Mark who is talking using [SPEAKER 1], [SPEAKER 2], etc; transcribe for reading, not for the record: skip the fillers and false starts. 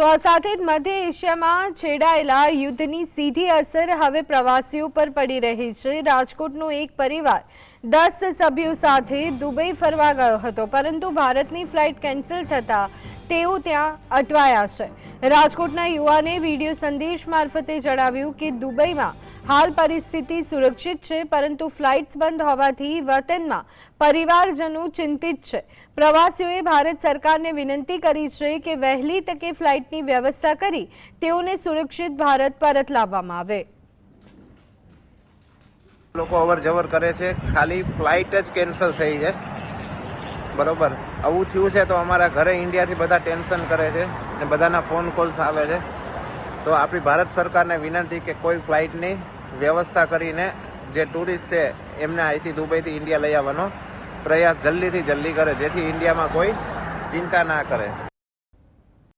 [SPEAKER 1] તો આ સાથે જ મધ્ય એશિયામાં છેડાયેલા યુદ્ધની સીધી અસર હવે પ્રવાસીઓ પર પડી રહી છે। રાજકોટનો એક પરિવાર 10 સભ્યો સાથે દુબઈ ફરવા ગયો હતો, પરંતુ ભારતની ફ્લાઇટ કેન્સલ થતા તેઓ ત્યાં અટવાયા છે। રાજકોટના યુવાને વિડીયો સંદેશ મારફતે જણાવ્યું કે દુબઈમાં હાલ પરિસ્થિતિ સુરક્ષિત છે, પરંતુ ફ્લાઇટ્સ બંધ હોવાથી વતનમાં પરિવારજનો ચિંતિત છે। પ્રવાસીઓએ ભારત સરકારને વિનંતી કરી છે કે વહેલી તકે ફ્લાઇટની વ્યવસ્થા કરી તેઓને સુરક્ષિત ભારત પરત લાવવામાં આવે।
[SPEAKER 2] લોકો અવર જવર કરે છે, ખાલી ફ્લાઇટ જ કેન્સલ થઈ છે, બરોબર। આવું થયું છે તો અમારા ઘરે ઇન્ડિયાથી બધા ટેન્શન કરે છે ને બધાના ફોન કોલ્સ આવે છે। તો આપણી ભારત સરકારને વિનંતી કે કોઈ ફ્લાઇટની વ્યવસ્થા કરીને જે ટુરિસ્ટ છે એમને અહીંથી દુબઈથી ઇન્ડિયા લઈ આવવાનો પ્રયાસ જલ્દીથી જલ્દી કરે, જેથી ઇન્ડિયામાં કોઈ ચિંતા ના કરે।